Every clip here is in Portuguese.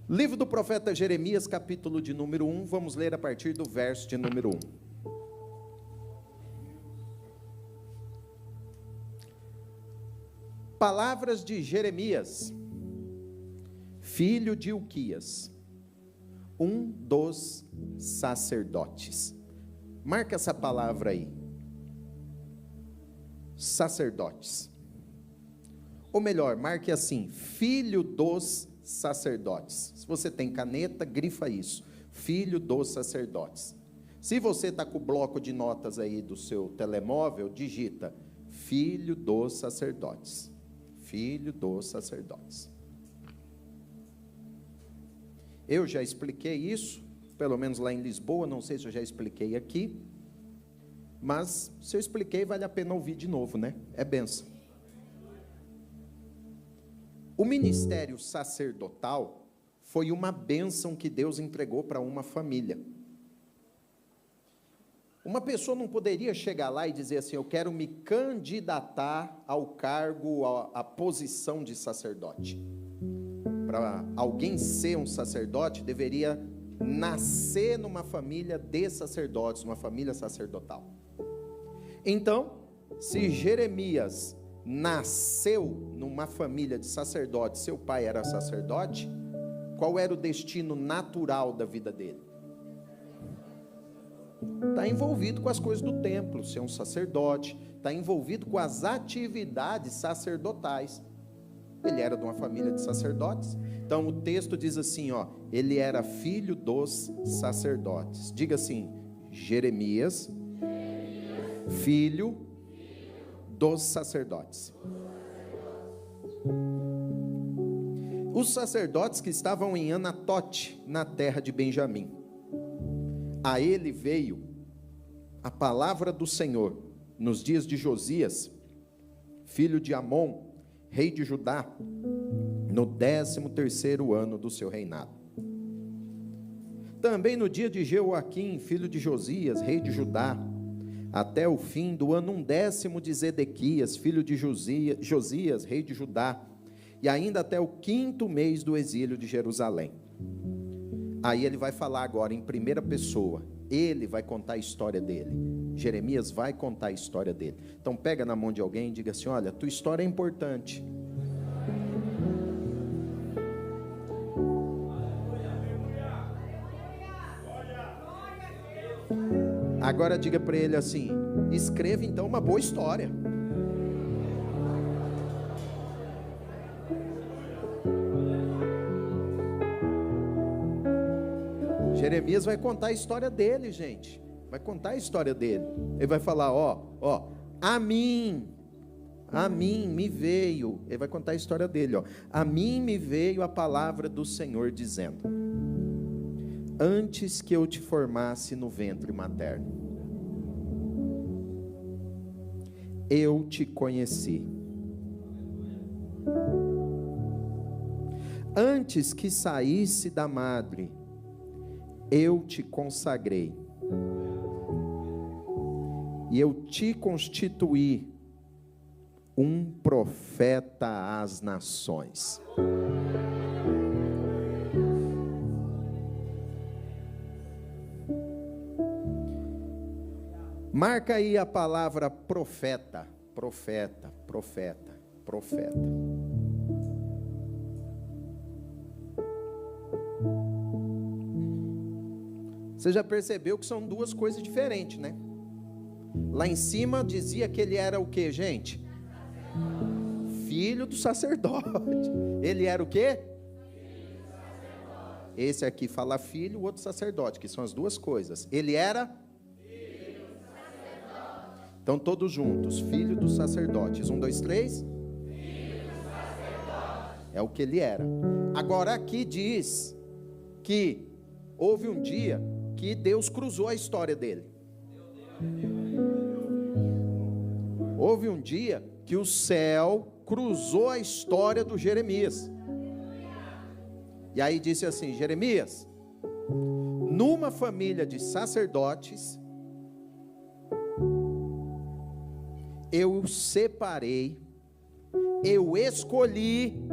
Livro do profeta Jeremias, capítulo de número 1, vamos ler a partir do verso de número 1. Palavras de Jeremias, filho de Ilquias, um dos sacerdotes. Marca essa palavra aí. Sacerdotes. Ou melhor, marque assim, filho dos sacerdotes. Se você tem caneta, grifa isso, filho dos sacerdotes. Se você está com o bloco de notas aí do seu telemóvel, digita, filho dos sacerdotes. Filho dos sacerdotes. Eu já expliquei isso, pelo menos lá em Lisboa, não sei se eu já expliquei aqui, mas se eu expliquei, vale a pena ouvir de novo, né? É bênção. O ministério sacerdotal foi uma bênção que Deus entregou para uma família. Uma pessoa não poderia chegar lá e dizer assim, eu quero me candidatar ao cargo, à posição de sacerdote. Para alguém ser um sacerdote, deveria nascer numa família de sacerdotes, uma família sacerdotal. Então, se Jeremias nasceu numa família de sacerdotes, seu pai era sacerdote, qual era o destino natural da vida dele? Está envolvido com as coisas do templo, ser um sacerdote, está envolvido com as atividades sacerdotais. Ele era de uma família de sacerdotes, então o texto diz assim, ó, ele era filho dos sacerdotes. Diga assim, Jeremias, filho dos sacerdotes. Os sacerdotes que estavam em Anatote, na terra de Benjamim. A ele veio a palavra do Senhor nos dias de Josias, filho de Amon, rei de Judá, no 13º ano do seu reinado. Também no dia de Jeoaquim, filho de Josias, rei de Judá, até o fim do ano 10º de Zedequias, filho de Josias, rei de Judá, e ainda até o 5º mês do exílio de Jerusalém. Aí ele vai falar agora em primeira pessoa, ele vai contar a história dele. Jeremias vai contar a história dele. Então pega na mão de alguém e diga assim, olha, tua história é importante. Agora diga para ele assim, escreva então uma boa história. Jeremias vai contar a história dele, gente. Vai contar a história dele. Ele vai falar, ó, a mim me veio. Ele vai contar a história dele, ó. A mim me veio a palavra do Senhor dizendo: antes que eu te formasse no ventre materno, eu te conheci. Antes que saísse da madre, eu te consagrei, e eu te constituí um profeta às nações. Marca aí a palavra profeta, profeta, profeta, profeta. Você já percebeu que são duas coisas diferentes, né? Lá em cima dizia que ele era o que, gente? Filho do sacerdote. Ele era o quê? Esse aqui fala filho, o outro sacerdote, que são as duas coisas. Ele era? Filho do sacerdote. Então todos juntos, filho dos sacerdotes. 1, 2, 3. Filho do sacerdote. É o que ele era. Agora aqui diz que houve um dia que Deus cruzou a história dele. Houve um dia que o céu cruzou a história do Jeremias. E aí disse assim: Jeremias, numa família de sacerdotes, eu o separei, eu escolhi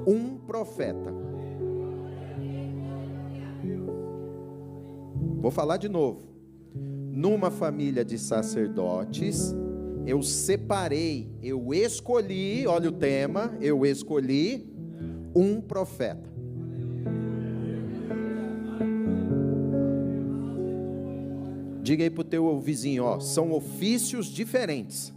um profeta. Vou falar de novo. Numa família de sacerdotes, eu separei, eu escolhi, olha o tema, eu escolhi um profeta. Diga aí para o teu vizinho, ó, são ofícios diferentes.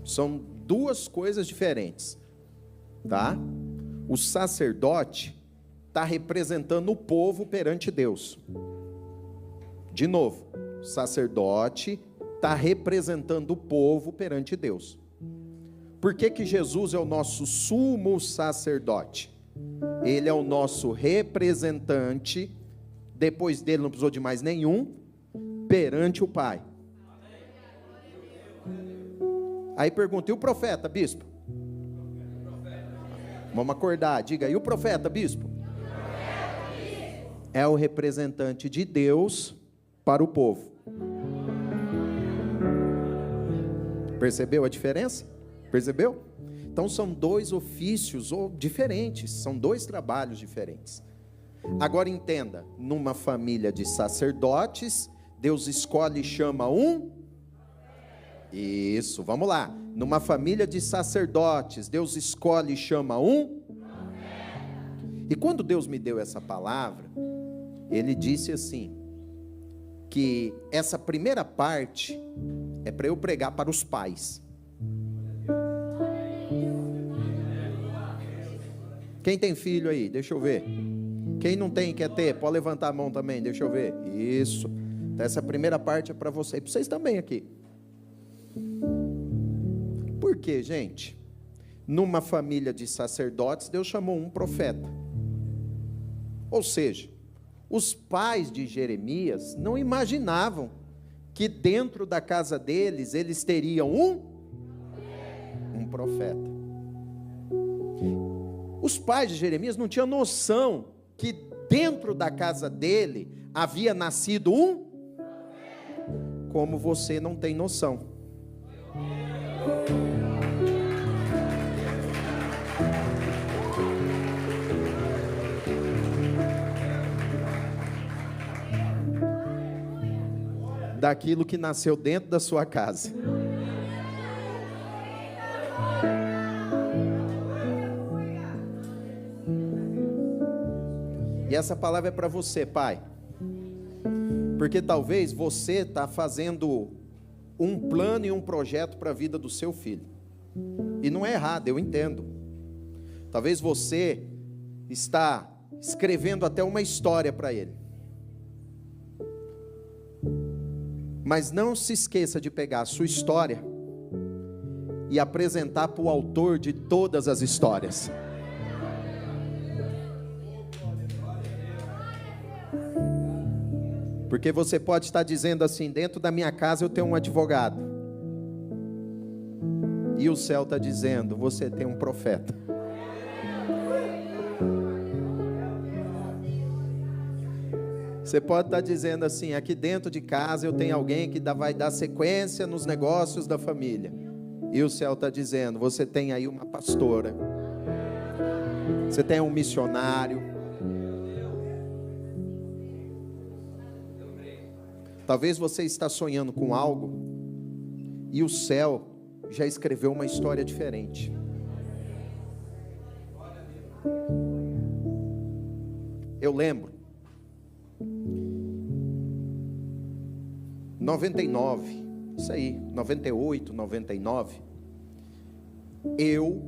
São duas coisas diferentes, tá? O sacerdote está representando o povo perante Deus. De novo, o sacerdote está representando o povo perante Deus. Por que que Jesus é o nosso sumo sacerdote? Ele é o nosso representante, depois dele não precisou de mais nenhum, perante o Pai. Aí pergunta, e o profeta, bispo? Vamos acordar, diga, e o profeta, bispo? É o representante de Deus para o povo. Percebeu a diferença? Percebeu? Então são dois ofícios diferentes, são dois trabalhos diferentes. Agora entenda, numa família de sacerdotes, Deus escolhe e chama um. Isso, vamos lá. Numa família de sacerdotes, Deus escolhe e chama um. E quando Deus me deu essa palavra, Ele disse assim, que essa primeira parte é para eu pregar para os pais. Quem tem filho aí? Deixa eu ver. Quem não tem, quer ter? Pode levantar a mão também, deixa eu ver. Isso. Então essa primeira parte é para você e para vocês também aqui. Por quê, gente? Numa família de sacerdotes, Deus chamou um profeta. Ou seja, os pais de Jeremias não imaginavam que dentro da casa deles, eles teriam um profeta. Os pais de Jeremias não tinham noção que dentro da casa dele havia nascido como você não tem noção. Daquilo que nasceu dentro da sua casa. E essa palavra é para você, pai. Porque talvez você está fazendo um plano e um projeto para a vida do seu filho. E não é errado, eu entendo. Talvez você está escrevendo até uma história para ele. Mas não se esqueça de pegar a sua história e apresentar para o autor de todas as histórias. Porque você pode estar dizendo assim, dentro da minha casa eu tenho um advogado. E o céu está dizendo, você tem um profeta. Você pode estar dizendo assim, aqui dentro de casa eu tenho alguém que vai dar sequência nos negócios da família. E o céu está dizendo, você tem aí uma pastora. Você tem um missionário. Talvez você está sonhando com algo e o céu já escreveu uma história diferente. Eu lembro 99, isso aí, 98, 99, eu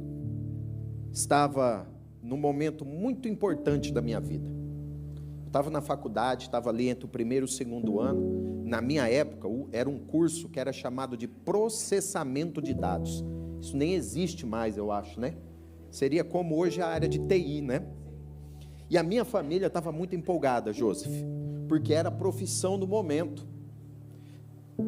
estava num momento muito importante da minha vida. Eu estava na faculdade, estava ali entre o primeiro e o segundo ano. Na minha época, era um curso que era chamado de processamento de dados. Isso nem existe mais, eu acho, né? Seria como hoje a área de TI, né? E a minha família estava muito empolgada, Joseph, porque era a profissão do momento.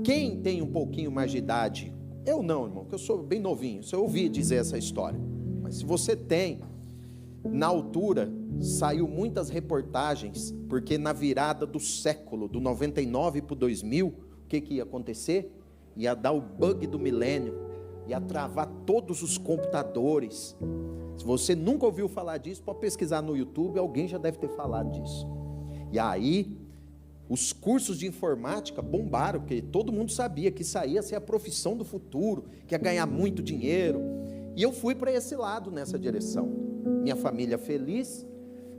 Quem tem um pouquinho mais de idade, eu não, irmão, porque eu sou bem novinho, eu ouvi dizer essa história, mas se você tem, na altura, saiu muitas reportagens, porque na virada do século, do 99 para o 2000, o que ia acontecer? Ia dar o bug do milênio, ia travar todos os computadores. Se você nunca ouviu falar disso, pode pesquisar no YouTube, alguém já deve ter falado disso. E aí, os cursos de informática bombaram, porque todo mundo sabia que isso aí ia ser a profissão do futuro, que ia ganhar muito dinheiro. E eu fui para esse lado, nessa direção. Minha família feliz,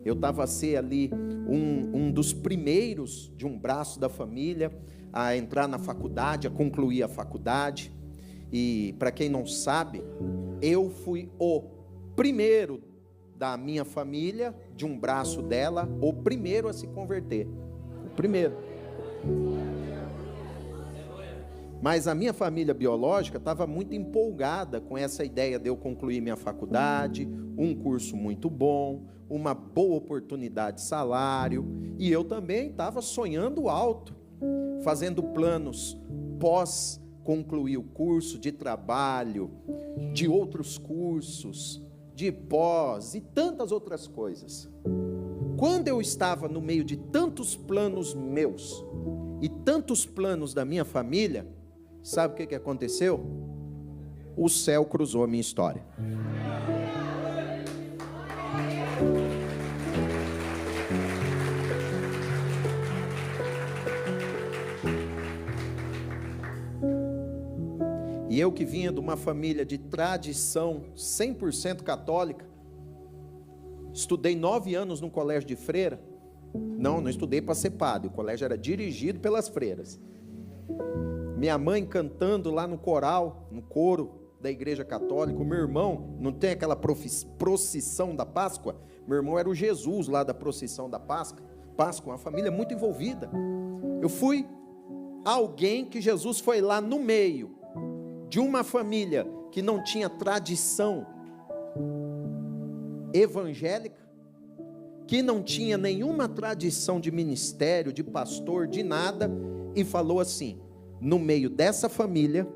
eu estava a ser ali um dos primeiros de um braço da família a entrar na faculdade, a concluir a faculdade. E para quem não sabe, eu fui o primeiro da minha família, de um braço dela, o primeiro a se converter. O primeiro. Mas a minha família biológica estava muito empolgada com essa ideia de eu concluir minha faculdade, um curso muito bom, uma boa oportunidade de salário, e eu também estava sonhando alto, fazendo planos pós concluir o curso, de trabalho, de outros cursos, de pós e tantas outras coisas. Quando eu estava no meio de tantos planos meus e tantos planos da minha família, sabe o que aconteceu? O céu cruzou a minha história. E eu que vinha de uma família de tradição 100% católica, estudei 9 anos no colégio de freira. Não estudei para ser padre, o colégio era dirigido pelas freiras. Minha mãe cantando lá no coral, no coro da igreja católica. O meu irmão, não tem aquela procissão da Páscoa? Meu irmão era o Jesus lá da procissão da Páscoa, uma família muito envolvida. Eu fui alguém que Jesus foi lá no meio de uma família que não tinha tradição evangélica, que não tinha nenhuma tradição de ministério, de pastor, de nada, e falou assim: no meio dessa família,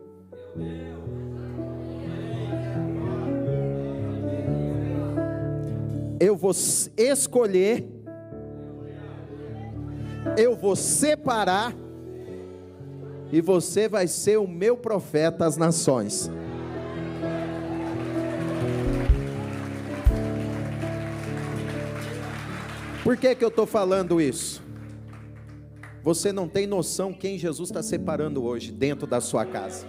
eu vou escolher, eu vou separar, e você vai ser o meu profeta às nações. Por que eu estou falando isso? Você não tem noção quem Jesus está separando hoje dentro da sua casa.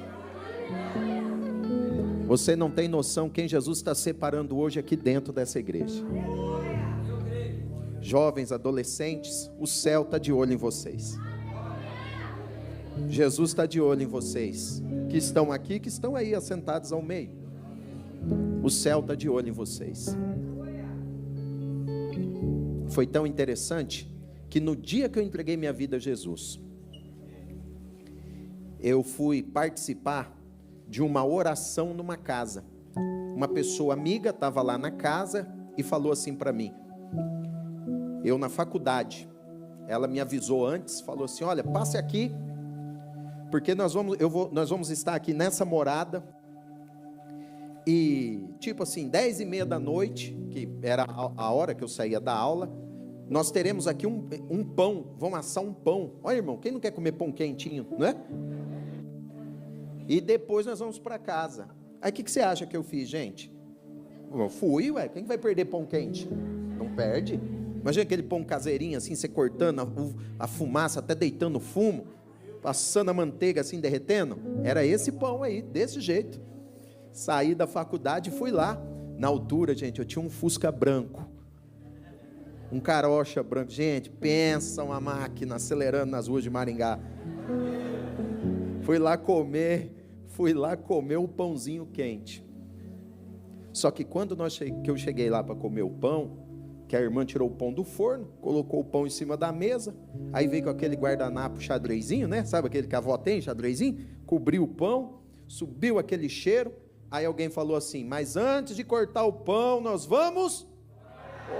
Você não tem noção quem Jesus está separando hoje aqui dentro dessa igreja. Jovens, adolescentes, o céu está de olho em vocês. Jesus está de olho em vocês, que estão aqui, que estão aí assentados ao meio. O céu está de olho em vocês. Foi tão interessante que no dia que eu entreguei minha vida a Jesus, eu fui participar de uma oração numa casa. Uma pessoa amiga estava lá na casa e falou assim para mim, eu na faculdade, ela me avisou antes, falou assim: olha, passe aqui, porque nós vamos estar aqui nessa morada, e tipo assim, 10:30 da noite, que era a hora que eu saía da aula, nós teremos aqui um pão, vamos assar um pão. Olha, irmão, quem não quer comer pão quentinho, não é? E depois nós vamos para casa. Aí o que você acha que eu fiz, gente? Eu fui, quem vai perder pão quente? Não perde. Imagina aquele pão caseirinho assim, você cortando a fumaça, até deitando fumo, passando a manteiga assim, derretendo. Era esse pão aí, desse jeito. Saí da faculdade e fui lá. Na altura, gente, eu tinha um Fusca branco, um Carocha branco. Gente, pensa uma máquina acelerando nas ruas de Maringá. Fui lá comer o pãozinho quente. Só que quando eu cheguei lá para comer o pão, que a irmã tirou o pão do forno, colocou o pão em cima da mesa, aí veio com aquele guardanapo xadrezinho, né? Sabe aquele que a avó tem, xadrezinho? Cobriu o pão, subiu aquele cheiro. Aí alguém falou assim: mas antes de cortar o pão, nós vamos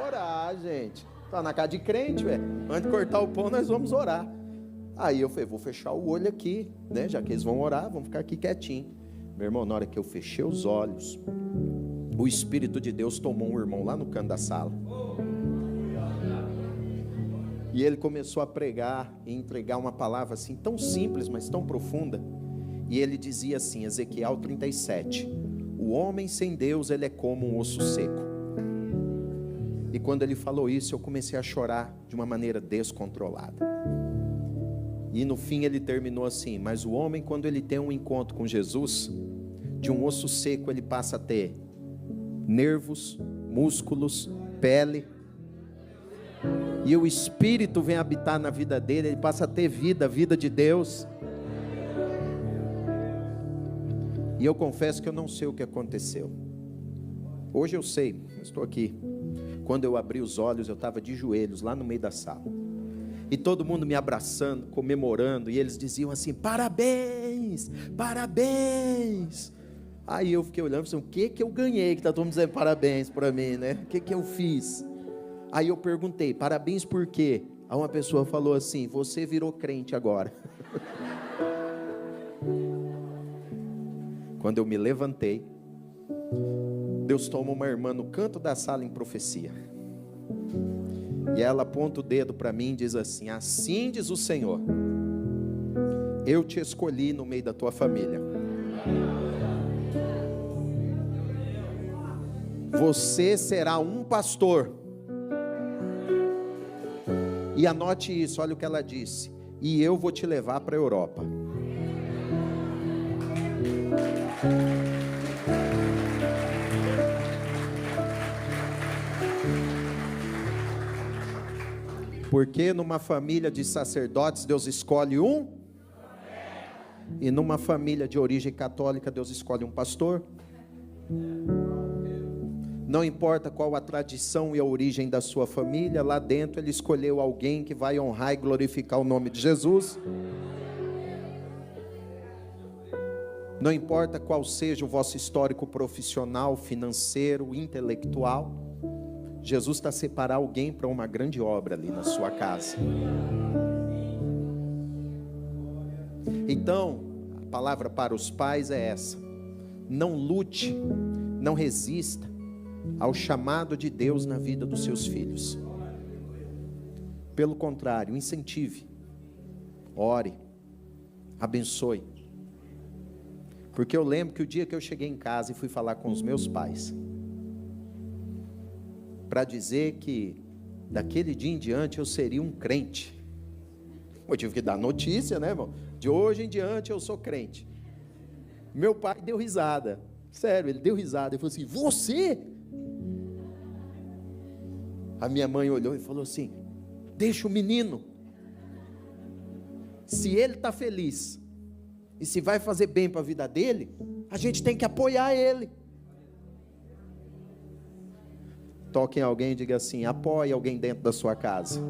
orar, gente. Tá na casa de crente, velho. Antes de cortar o pão, nós vamos orar. Aí eu falei: vou fechar o olho aqui, né? Já que eles vão orar, vamos ficar aqui quietinho. Meu irmão, na hora que eu fechei os olhos, o Espírito de Deus tomou um irmão lá no canto da sala. E ele começou a pregar e entregar uma palavra assim, tão simples, mas tão profunda. E ele dizia assim, Ezequiel 37, o homem sem Deus, ele é como um osso seco. E quando ele falou isso, eu comecei a chorar de uma maneira descontrolada. E no fim ele terminou assim, mas o homem, quando ele tem um encontro com Jesus, de um osso seco ele passa a ter nervos, músculos, pele, e o Espírito vem habitar na vida dele, ele passa a ter vida, a vida de Deus. E eu confesso que eu não sei o que aconteceu. Hoje eu sei, eu estou aqui. Quando eu abri os olhos, eu estava de joelhos lá no meio da sala. E todo mundo me abraçando, comemorando, e eles diziam assim, parabéns, parabéns. Aí eu fiquei olhando, o que eu ganhei, que está todo mundo dizendo parabéns para mim, né? O que eu fiz? Aí eu perguntei, parabéns por quê? Aí uma pessoa falou assim, você virou crente agora. Quando eu me levantei, Deus toma uma irmã no canto da sala em profecia. E ela aponta o dedo para mim e diz assim diz o Senhor, eu te escolhi no meio da tua família. Você será um pastor. E anote isso, olha o que ela disse. E eu vou te levar para a Europa. Porque numa família de sacerdotes, Deus escolhe um. E numa família de origem católica, Deus escolhe um pastor. Não importa qual a tradição e a origem da sua família, lá dentro Ele escolheu alguém que vai honrar e glorificar o nome de Jesus. Não importa qual seja o vosso histórico profissional, financeiro, intelectual, Jesus está separando alguém para uma grande obra ali na sua casa. Então, a palavra para os pais é essa: não lute, não resista ao chamado de Deus na vida dos seus filhos. Pelo contrário, incentive, ore, abençoe. Porque eu lembro que o dia que eu cheguei em casa e fui falar com os meus pais, para dizer que daquele dia em diante eu seria um crente. Eu tive que dar notícia, né, irmão? De hoje em diante eu sou crente. Meu pai deu risada. Sério, ele deu risada. Ele falou assim, você? A minha mãe olhou e falou assim, deixa o menino. Se ele está feliz, e se vai fazer bem para a vida dele, a gente tem que apoiar ele. Toque em alguém e diga assim, apoie alguém dentro da sua casa.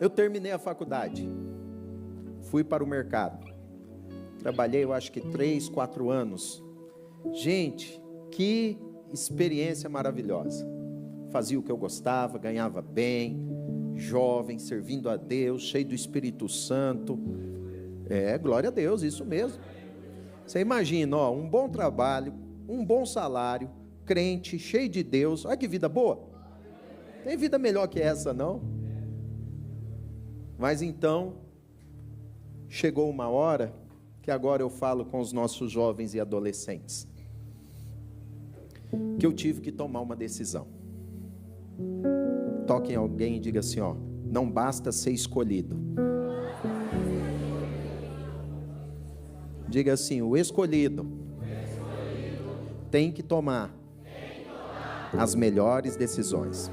Eu terminei a faculdade, fui para o mercado, trabalhei eu acho que 3, 4 anos, gente, que experiência maravilhosa, fazia o que eu gostava, ganhava bem, jovem, servindo a Deus, cheio do Espírito Santo, glória a Deus, isso mesmo, você imagina, um bom trabalho, um bom salário, crente, cheio de Deus, olha que vida boa, tem vida melhor que essa não? Mas então, chegou uma hora, que agora eu falo com os nossos jovens e adolescentes, que eu tive que tomar uma decisão. Toque em alguém e diga assim, não basta ser escolhido. Diga assim, o escolhido tem que tomar as melhores decisões.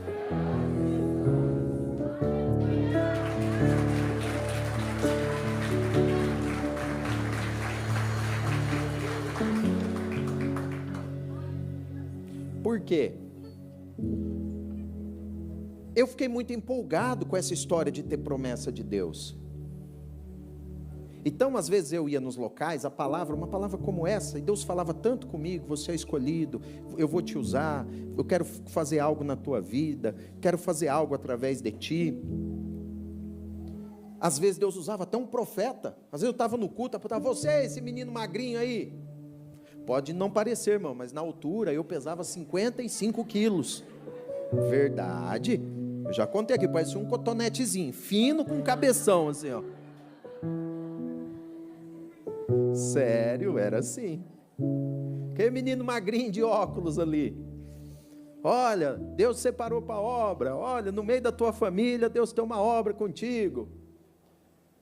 Por quê? Eu fiquei muito empolgado com essa história de ter promessa de Deus. Então, às vezes eu ia nos locais, uma palavra como essa, e Deus falava tanto comigo, você é escolhido, eu vou te usar, eu quero fazer algo na tua vida, quero fazer algo através de ti. Às vezes Deus usava até um profeta, às vezes eu estava no culto, apontava, você, esse menino magrinho aí, Pode não parecer, irmão, mas na altura eu pesava 55 quilos. Verdade. Eu já contei aqui, parecia um cotonetezinho, fino com cabeção, assim, ó. Sério, era assim. Aquele menino magrinho de óculos ali. Olha, Deus separou para a obra. Olha, no meio da tua família, Deus tem uma obra contigo.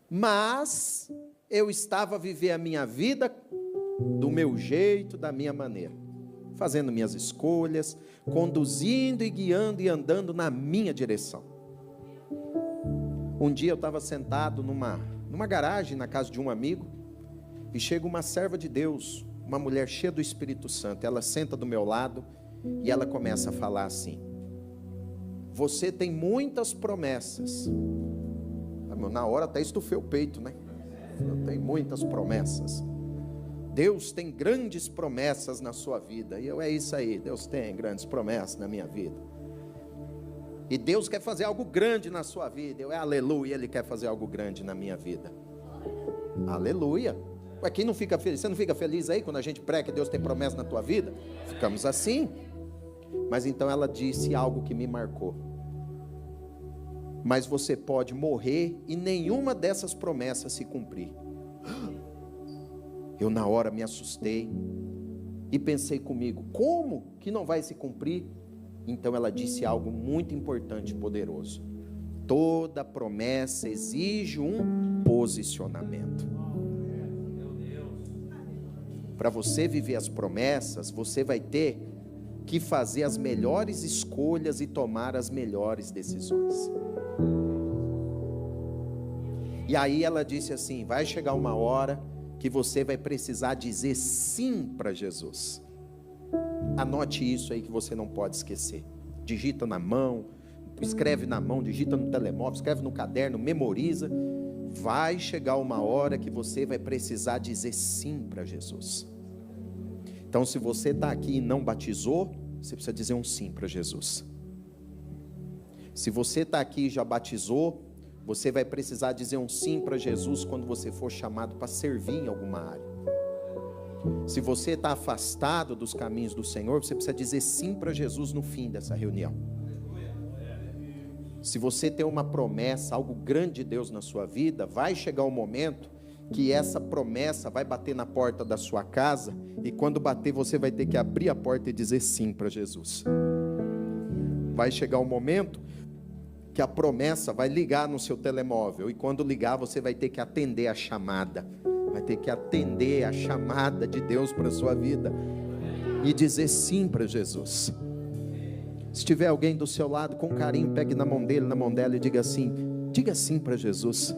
Mas eu estava a viver a minha vida do meu jeito, da minha maneira, fazendo minhas escolhas, conduzindo e guiando e andando na minha direção. Um dia eu estava sentado numa garagem na casa de um amigo, e chega uma serva de Deus, uma mulher cheia do Espírito Santo. Ela senta do meu lado e ela começa a falar assim: você tem muitas promessas. Na hora até estufei o peito, né? Eu tenho muitas promessas. Deus tem grandes promessas na sua vida. E é isso aí, Deus tem grandes promessas na minha vida. E Deus quer fazer algo grande na sua vida. Aleluia, Ele quer fazer algo grande na minha vida. Aleluia. Ué, quem não fica feliz? Você não fica feliz aí quando a gente prega que Deus tem promessa na tua vida? Ficamos assim. Mas então ela disse algo que me marcou: mas você pode morrer e nenhuma dessas promessas se cumprir. Eu na hora me assustei e pensei comigo: como que não vai se cumprir? Então ela disse algo muito importante e poderoso: toda promessa exige um posicionamento. Para você viver as promessas, você vai ter que fazer as melhores escolhas e tomar as melhores decisões. E aí ela disse assim: vai chegar uma hora que você vai precisar dizer sim para Jesus. Anote isso aí que você não pode esquecer. Digita na mão, escreve na mão, digita no telemóvel, escreve no caderno, memoriza. Vai chegar uma hora que você vai precisar dizer sim para Jesus. Então, se você está aqui e não batizou, você precisa dizer um sim para Jesus. Se você está aqui e já batizou, você vai precisar dizer um sim para Jesus quando você for chamado para servir em alguma área. Se você está afastado dos caminhos do Senhor, você precisa dizer sim para Jesus no fim dessa reunião. Se você tem uma promessa, algo grande de Deus na sua vida, vai chegar um momento que essa promessa vai bater na porta da sua casa, e quando bater você vai ter que abrir a porta e dizer sim para Jesus. Vai chegar um momento que a promessa vai ligar no seu telemóvel, e quando ligar você vai ter que atender a chamada, vai ter que atender a chamada de Deus para a sua vida, e dizer sim para Jesus. Se tiver alguém do seu lado, com carinho, pegue na mão dele, na mão dela, e diga sim para Jesus.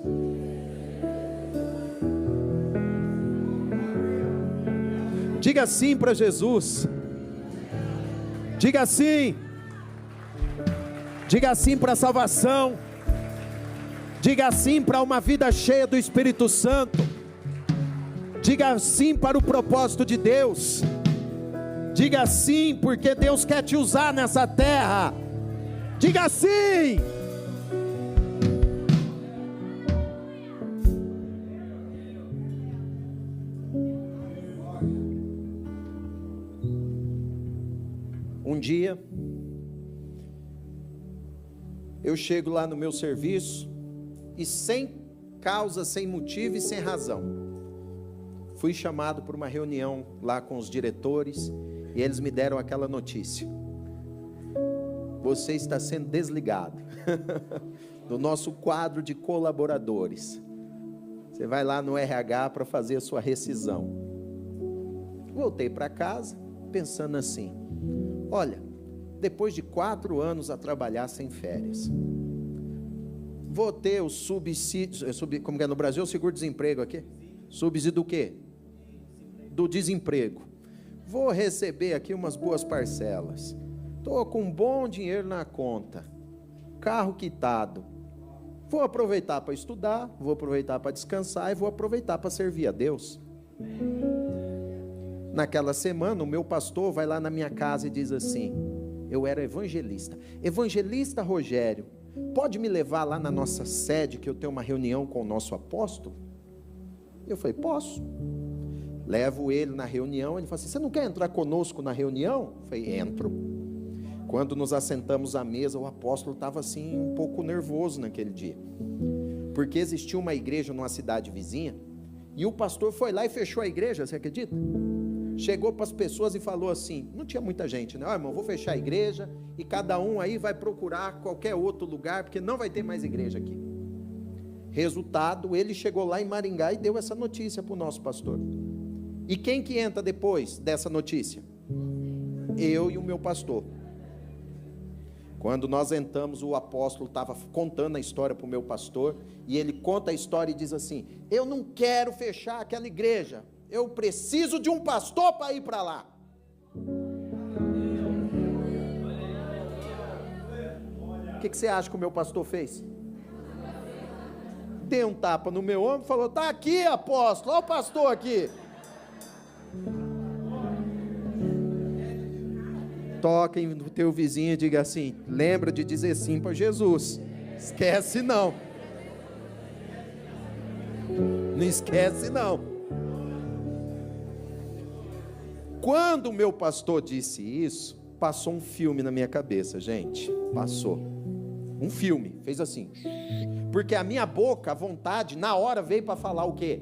Diga sim para Jesus. Diga sim. Diga sim para a salvação. Diga sim para uma vida cheia do Espírito Santo. Diga sim para o propósito de Deus. Diga sim, porque Deus quer te usar nessa terra. Diga sim. Um dia, eu chego lá no meu serviço e sem causa, sem motivo e sem razão, fui chamado para uma reunião lá com os diretores. E eles me deram aquela notícia: você está sendo desligado do nosso quadro de colaboradores. Você vai lá no RH para fazer a sua rescisão. Voltei para casa pensando assim: olha, depois de 4 anos a trabalhar sem férias, vou ter o subsídio, como que é no Brasil, o seguro-desemprego aqui? Subsídio do quê? Do desemprego. Vou receber aqui umas boas parcelas. Estou com um bom dinheiro na conta. Carro quitado. Vou aproveitar para estudar, vou aproveitar para descansar e vou aproveitar para servir a Deus. Naquela semana, o meu pastor vai lá na minha casa e diz assim: eu era evangelista. Evangelista Rogério, pode me levar lá na nossa sede que eu tenho uma reunião com o nosso apóstolo? Eu falei: posso. Levo ele na reunião, ele fala assim: você não quer entrar conosco na reunião? Eu falei: entro. Quando nos assentamos à mesa, o apóstolo estava assim um pouco nervoso naquele dia, porque existia uma igreja numa cidade vizinha, e o pastor foi lá e fechou a igreja, você acredita? Chegou para as pessoas e falou assim, não tinha muita gente, né? Ó, irmão, vou fechar a igreja, e cada um aí vai procurar qualquer outro lugar, porque não vai ter mais igreja aqui. Resultado, ele chegou lá em Maringá e deu essa notícia para o nosso pastor. E quem que entra depois dessa notícia? Eu e o meu pastor. Quando nós entramos, o apóstolo estava contando a história para o meu pastor, e ele conta a história e diz assim: eu não quero fechar aquela igreja, eu preciso de um pastor para ir para lá. O que você acha que o meu pastor fez? Deu um tapa no meu ombro e falou: está aqui, apóstolo, olha o pastor aqui. Toquem no teu vizinho e diga assim: lembra de dizer sim para Jesus. Esquece não. Não esquece não. Quando o meu pastor disse isso, passou um filme na minha cabeça, gente. Passou um filme, fez assim. Porque a minha boca, a vontade, na hora veio para falar o quê?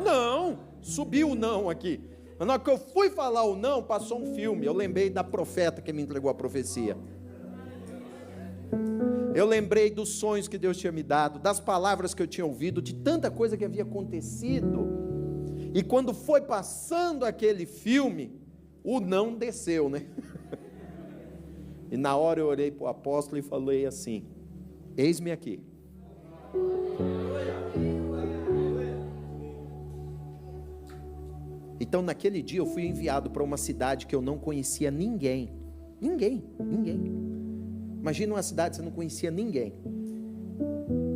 Não, subiu o não aqui. Mas na hora que eu fui falar o não, passou um filme. Eu lembrei da profeta que me entregou a profecia. Eu lembrei dos sonhos que Deus tinha me dado, das palavras que eu tinha ouvido, de tanta coisa que havia acontecido. E quando foi passando aquele filme, o não desceu, né? E na hora eu orei para o apóstolo e falei assim: eis-me aqui. Então naquele dia eu fui enviado para uma cidade que eu não conhecia ninguém. Ninguém. Imagina uma cidade que você não conhecia ninguém.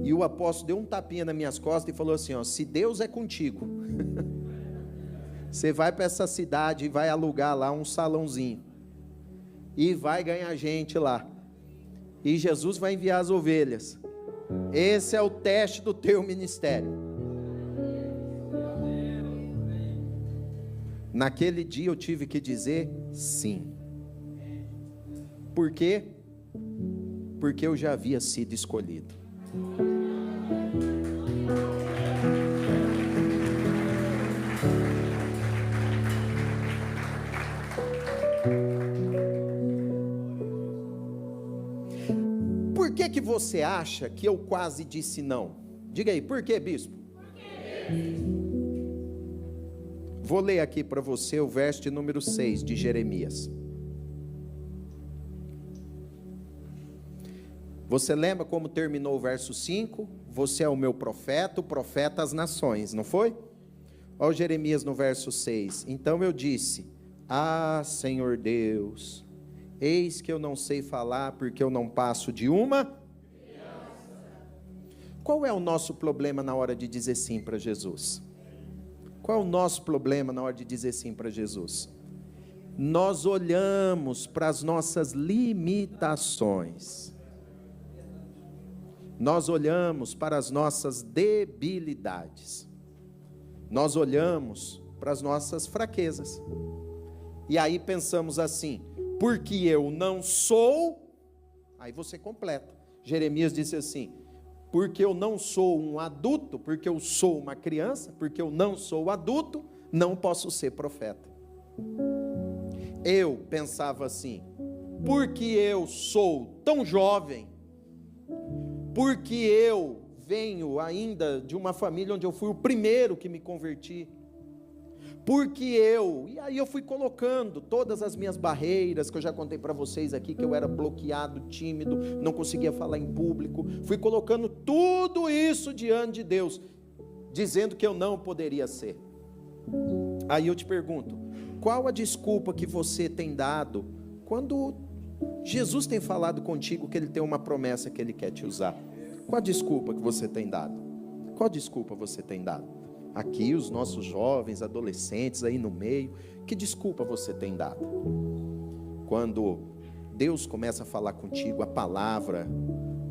E o apóstolo deu um tapinha nas minhas costas e falou assim: ó, se Deus é contigo, você vai para essa cidade e vai alugar lá um salãozinho, e vai ganhar gente lá, e Jesus vai enviar as ovelhas. Esse é o teste do teu ministério. Naquele dia eu tive que dizer sim. Por quê? Porque eu já havia sido escolhido. Por que você acha que eu quase disse não? Diga aí, por que, bispo? Vou ler aqui para você o verso de número 6 de Jeremias. Você lembra como terminou o verso 5? Você é o meu profeta, o profeta às nações, não foi? Olha o Jeremias no verso 6. Então eu disse: ah, Senhor Deus, eis que eu não sei falar, porque eu não passo de uma. Qual é o nosso problema na hora de dizer sim para Jesus? Qual é o nosso problema na hora de dizer sim para Jesus? Nós olhamos para as nossas limitações. Nós olhamos para as nossas debilidades. Nós olhamos para as nossas fraquezas. E aí pensamos assim: porque eu não sou, aí você completa. Jeremias disse assim: porque eu não sou um adulto, porque eu sou uma criança, porque eu não sou adulto, não posso ser profeta. Eu pensava assim: porque eu sou tão jovem, porque eu venho ainda de uma família onde eu fui o primeiro que me converti, e aí eu fui colocando todas as minhas barreiras, que eu já contei para vocês aqui, que eu era bloqueado, tímido, não conseguia falar em público, fui colocando tudo isso diante de Deus, dizendo que eu não poderia ser. Aí eu te pergunto: qual a desculpa que você tem dado, quando Jesus tem falado contigo que Ele tem uma promessa que Ele quer te usar? Qual a desculpa que você tem dado? Qual a desculpa você tem dado? Aqui os nossos jovens, adolescentes aí no meio, que desculpa você tem dado? Quando Deus começa a falar contigo, a palavra,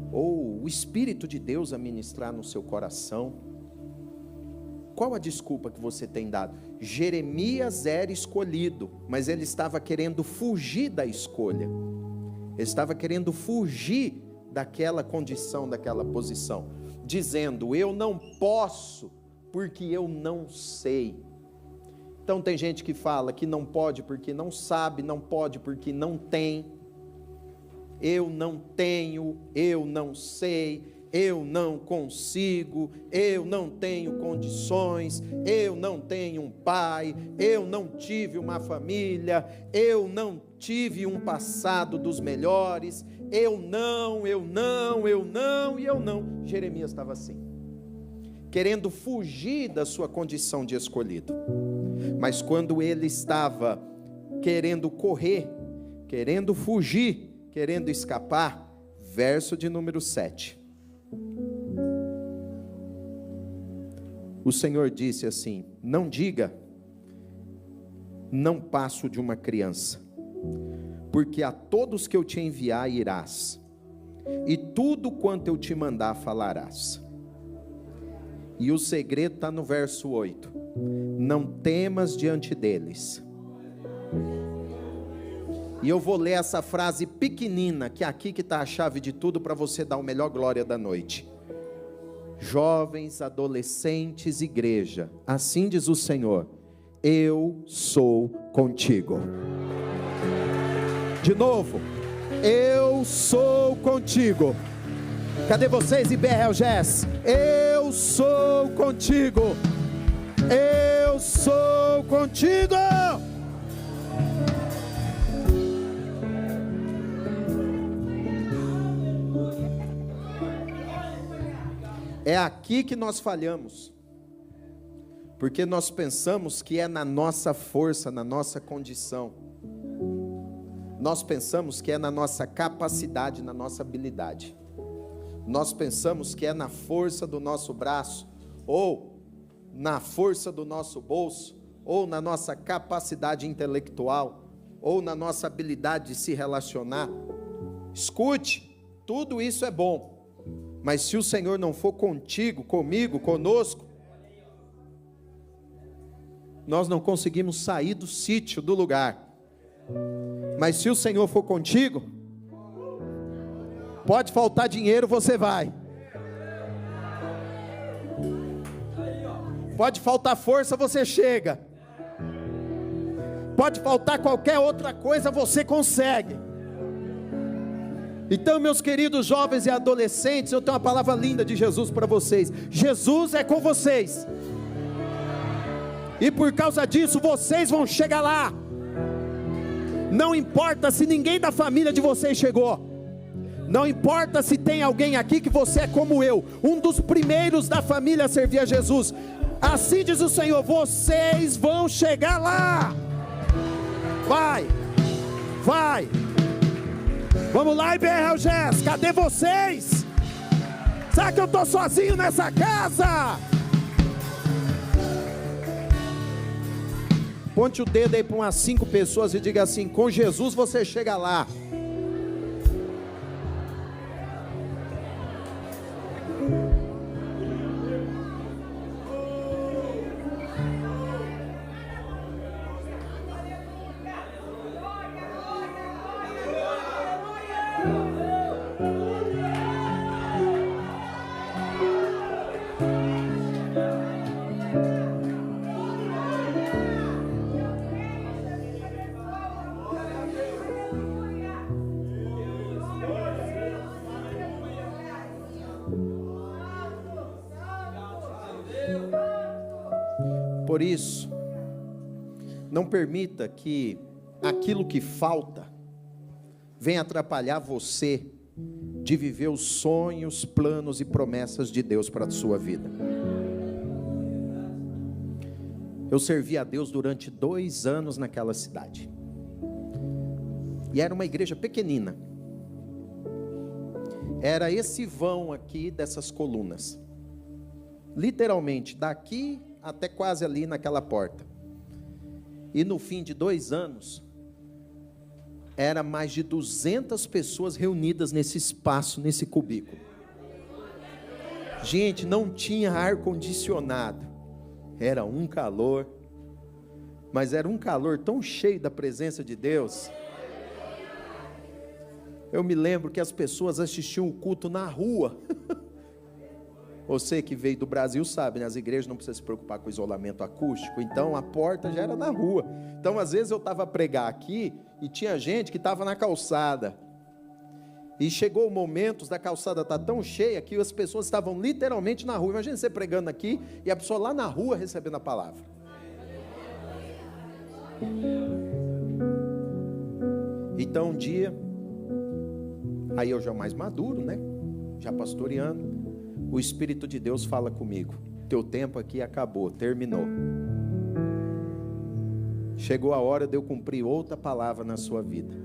ou o Espírito de Deus a ministrar no seu coração, qual a desculpa que você tem dado? Jeremias era escolhido, mas ele estava querendo fugir da escolha. Ele estava querendo fugir daquela condição, daquela posição, dizendo: eu não posso, porque eu não sei. Então tem gente que fala que não pode porque não sabe, não pode porque não tem. Eu não tenho, eu não sei, eu não consigo, eu não tenho condições, eu não tenho um pai, eu não tive uma família, eu não tive um passado dos melhores, eu não. Jeremias estava assim, querendo fugir da sua condição de escolhido. Mas quando ele estava querendo correr, querendo fugir, querendo escapar, verso de número 7. O Senhor disse assim: não diga, não passo de uma criança, porque a todos que eu te enviar irás, e tudo quanto eu te mandar falarás. E o segredo está no verso 8: não temas diante deles. E eu vou ler essa frase pequenina, que é aqui que está a chave de tudo, para você dar o melhor glória da noite. Jovens, adolescentes, igreja, assim diz o Senhor: eu sou contigo. De novo: eu sou contigo. Cadê vocês, IBRLGES? Eu sou contigo. Eu sou contigo. É aqui que nós falhamos, porque nós pensamos que é na nossa força, na nossa condição. Nós pensamos que é na nossa capacidade, na nossa habilidade. Nós pensamos que é na força do nosso braço, ou na força do nosso bolso, ou na nossa capacidade intelectual, ou na nossa habilidade de se relacionar. Escute, tudo isso é bom, mas se o Senhor não for contigo, comigo, conosco, nós não conseguimos sair do sítio, do lugar. Mas se o Senhor for contigo, pode faltar dinheiro, você vai. Pode faltar força, você chega. Pode faltar qualquer outra coisa, você consegue. Então, meus queridos jovens e adolescentes, eu tenho uma palavra linda de Jesus para vocês. Jesus é com vocês. E por causa disso, vocês vão chegar lá. Não importa se ninguém da família de vocês chegou. Não importa se tem alguém aqui que você é como eu, um dos primeiros da família a servir a Jesus. Assim diz o Senhor: vocês vão chegar lá. Vai. Vamos lá, IBRLGES, cadê vocês? Será que eu estou sozinho nessa casa? Ponte o dedo aí para umas 5 pessoas e diga assim: com Jesus você chega lá. Por isso, não permita que aquilo que falta venha atrapalhar você de viver os sonhos, planos e promessas de Deus para a sua vida. Eu servi a Deus durante 2 anos naquela cidade. E era uma igreja pequenina. Era esse vão aqui dessas colunas. Literalmente, daqui até quase ali naquela porta. E no fim de 2 anos, era mais de 200 pessoas reunidas nesse espaço, nesse cubículo. Gente, não tinha ar-condicionado. Era um calor, mas era um calor tão cheio da presença de Deus. Eu me lembro que as pessoas assistiam o culto na rua. Você que veio do Brasil sabe, né? As igrejas não precisam se preocupar com isolamento acústico, então a porta já era na rua. Então às vezes eu estava a pregar aqui e tinha gente que estava na calçada. E chegou o momento da calçada estar tão cheia que as pessoas estavam literalmente na rua. Imagina você pregando aqui e a pessoa lá na rua recebendo a palavra. Então um dia, aí eu já mais maduro, né? Já pastoreando. O Espírito de Deus fala comigo: teu tempo aqui acabou, terminou. Chegou a hora de eu cumprir outra palavra na sua vida.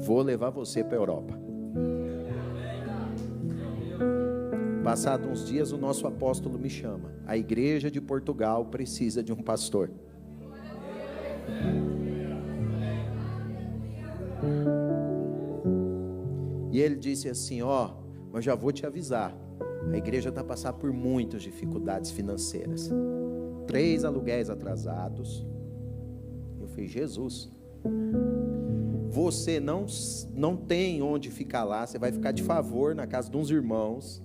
Vou levar você para a Europa. Passados uns dias, o nosso apóstolo me chama: a igreja de Portugal precisa de um pastor. E ele disse assim: ó, mas já vou te avisar, a igreja está passando por muitas dificuldades financeiras, 3 aluguéis atrasados. Eu falei: Jesus, você não tem onde ficar lá, você vai ficar de favor na casa de uns irmãos,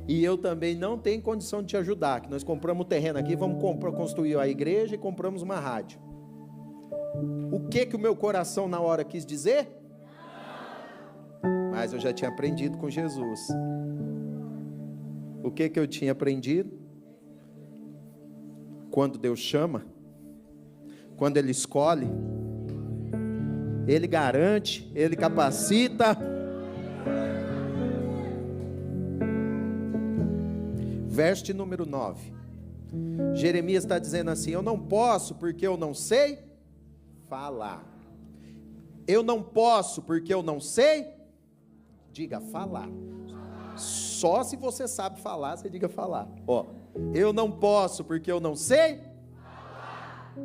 e eu também não tenho condição de te ajudar, que nós compramos um terreno aqui, vamos construir a igreja e compramos uma rádio. O que o meu coração na hora quis dizer? Mas eu já tinha aprendido com Jesus. O que eu tinha aprendido? Quando Deus chama, quando Ele escolhe, Ele garante, Ele capacita. Verso número 9. Jeremias está dizendo assim: eu não posso porque eu não sei falar. Eu não posso porque eu não sei. Diga falar. Só se você sabe falar, você diga falar. Ó, eu não posso porque eu não sei falar.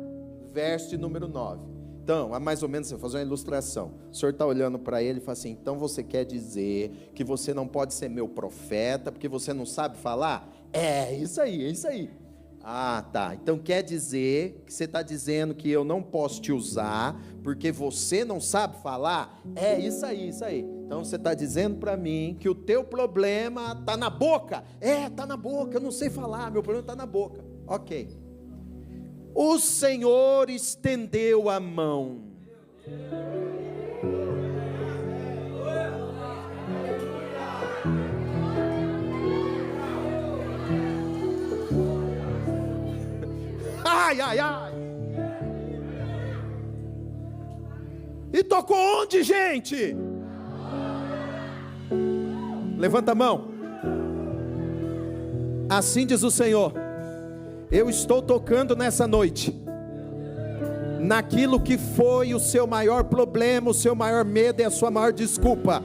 Verso número 9. Então, mais ou menos, você fazer uma ilustração. O senhor está olhando para ele e fala assim: então você quer dizer que você não pode ser meu profeta porque você não sabe falar? É isso aí, é isso aí. Ah, tá. Então quer dizer que você está dizendo que eu não posso te usar porque você não sabe falar? É isso aí, isso aí. Então você está dizendo para mim que o teu problema está na boca. É, está na boca, eu não sei falar, meu problema está na boca. Ok. O Senhor estendeu a mão. Ai, ai, ai. E tocou onde, gente? Levanta a mão. Assim diz o Senhor: eu estou tocando nessa noite naquilo que foi o seu maior problema, o seu maior medo e a sua maior desculpa.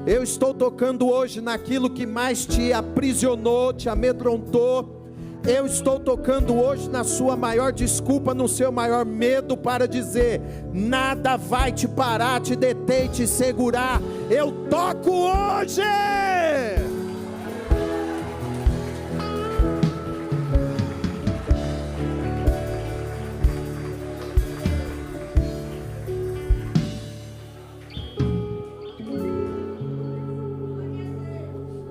Eu estou tocando hoje naquilo que mais te aprisionou, te amedrontou. Eu estou tocando hoje na sua maior desculpa, no seu maior medo, para dizer: nada vai te parar, te deter, te segurar. Eu toco hoje.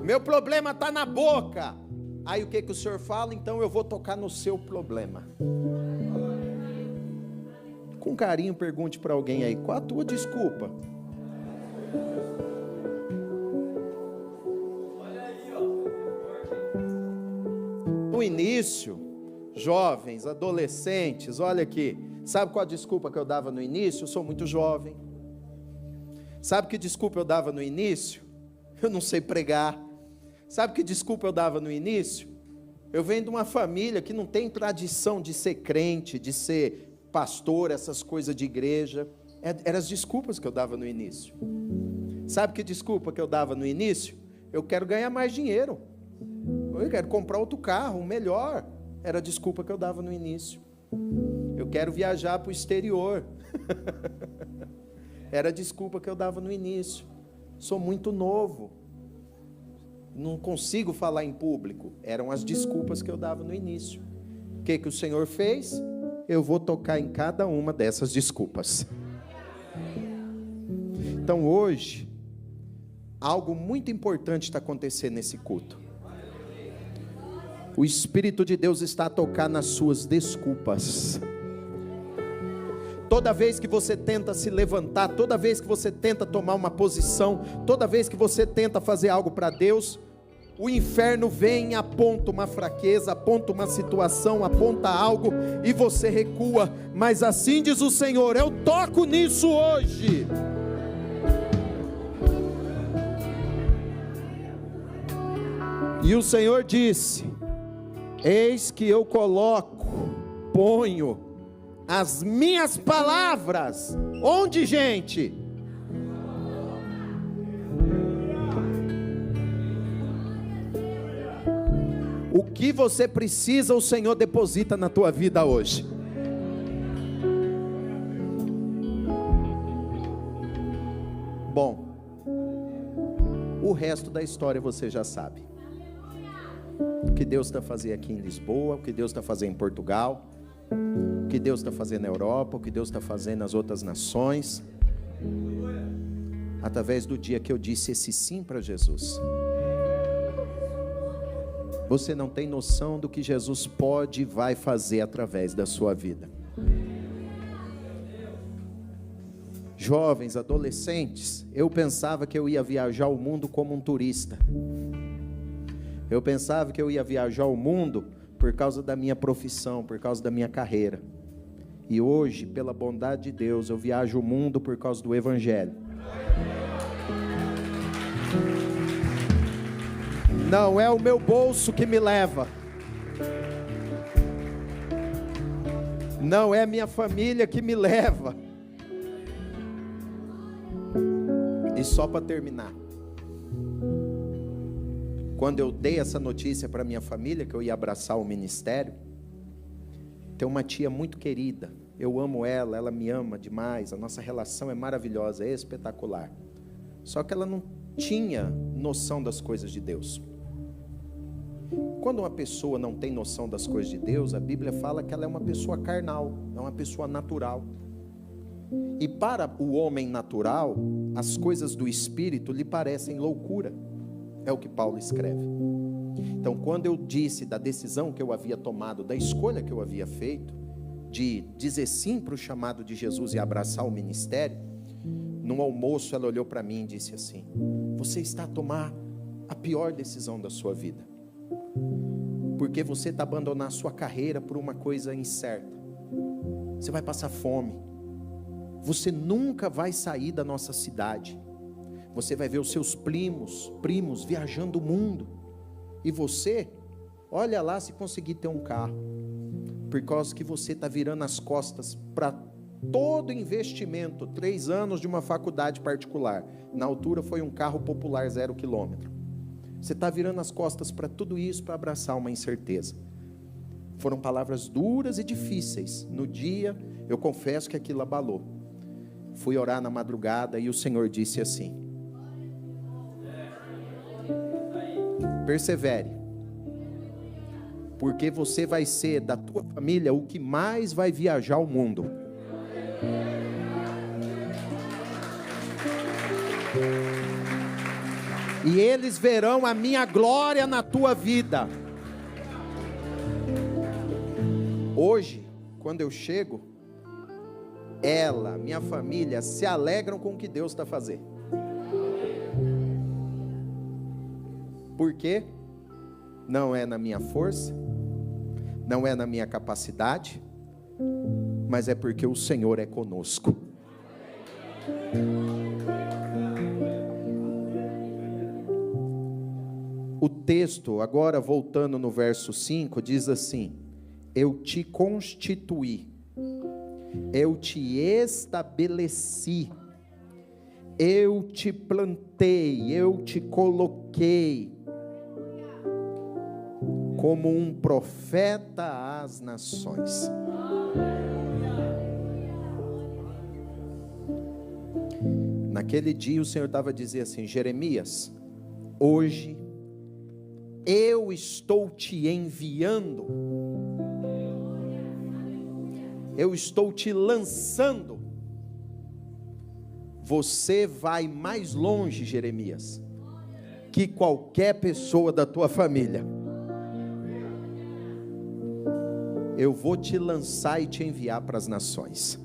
Meu problema está na boca. Aí o que o senhor fala? Então eu vou tocar no seu problema. Com carinho pergunte para alguém aí: qual a tua desculpa? No início, jovens, adolescentes, olha aqui, sabe qual a desculpa que eu dava no início? Eu sou muito jovem. Sabe que desculpa eu dava no início? Eu não sei pregar. Sabe que desculpa eu dava no início? Eu venho de uma família que não tem tradição de ser crente, de ser pastor, essas coisas de igreja. Eram as desculpas que eu dava no início. Sabe que desculpa que eu dava no início? Eu quero ganhar mais dinheiro. Eu quero comprar outro carro, um melhor. Era a desculpa que eu dava no início. Eu quero viajar para o exterior. Era a desculpa que eu dava no início. Sou muito novo. não consigo falar em público. Eram as desculpas que eu dava no início. O que o Senhor fez? Eu vou tocar em cada uma dessas desculpas. Então hoje, algo muito importante está acontecendo nesse culto. O Espírito de Deus está a tocar nas suas desculpas. Toda vez que você tenta se levantar, toda vez que você tenta tomar uma posição, toda vez que você tenta fazer algo para Deus, o inferno vem e aponta uma fraqueza, aponta uma situação, aponta algo e você recua. Mas assim diz o Senhor: eu toco nisso hoje. E o Senhor disse: eis que eu ponho as minhas palavras. Onde, gente? O que você precisa, o Senhor deposita na tua vida hoje. Bom, o resto da história você já sabe. O que Deus está fazendo aqui em Lisboa, o que Deus está fazendo em Portugal, o que Deus está fazendo na Europa, o que Deus está fazendo nas outras nações, através do dia que eu disse esse sim para Jesus. Você não tem noção do que Jesus pode e vai fazer através da sua vida. Jovens, adolescentes, eu pensava que eu ia viajar o mundo como um turista. Eu pensava que eu ia viajar o mundo por causa da minha profissão, por causa da minha carreira. E hoje, pela bondade de Deus, eu viajo o mundo por causa do Evangelho. Não é o meu bolso que me leva. Não é minha família que me leva. E só para terminar, quando eu dei essa notícia para minha família, que eu ia abraçar o ministério, tem uma tia muito querida, eu amo ela, ela me ama demais, a nossa relação é maravilhosa, é espetacular. Só que ela não tinha noção das coisas de Deus. Quando uma pessoa não tem noção das coisas de Deus, a Bíblia fala que ela é uma pessoa carnal, é uma pessoa natural. E para o homem natural, as coisas do Espírito lhe parecem loucura. É o que Paulo escreve. Então, quando eu disse da decisão que eu havia tomado, da escolha que eu havia feito, de dizer sim para o chamado de Jesus e abraçar o ministério, num almoço ela olhou para mim e disse assim: você está a tomar a pior decisão da sua vida, porque você está a abandonar a sua carreira por uma coisa incerta. Você vai passar fome, você nunca vai sair da nossa cidade, você vai ver os seus primos viajando o mundo, e você, olha lá se conseguir ter um carro, por causa que você está virando as costas para todo investimento, 3 anos de uma faculdade particular, na altura foi um carro popular 0 quilômetro, você está virando as costas para tudo isso, para abraçar uma incerteza. Foram palavras duras e difíceis. No dia, eu confesso que aquilo abalou. Fui orar na madrugada e o Senhor disse assim: persevere, porque você vai ser da tua família o que mais vai viajar o mundo. E eles verão a minha glória na tua vida. Hoje, quando eu chego, ela, minha família, se alegram com o que Deus está fazendo. Por quê? Não é na minha força, não é na minha capacidade, mas é porque o Senhor é conosco. O texto, agora voltando no verso 5, diz assim: eu te constituí, eu te estabeleci, eu te plantei, eu te coloquei como um profeta às nações. Naquele dia o Senhor estava dizendo assim: Jeremias, hoje eu estou te enviando, eu estou te lançando. Você vai mais longe, Jeremias, que qualquer pessoa da tua família. Eu vou te lançar e te enviar para as nações.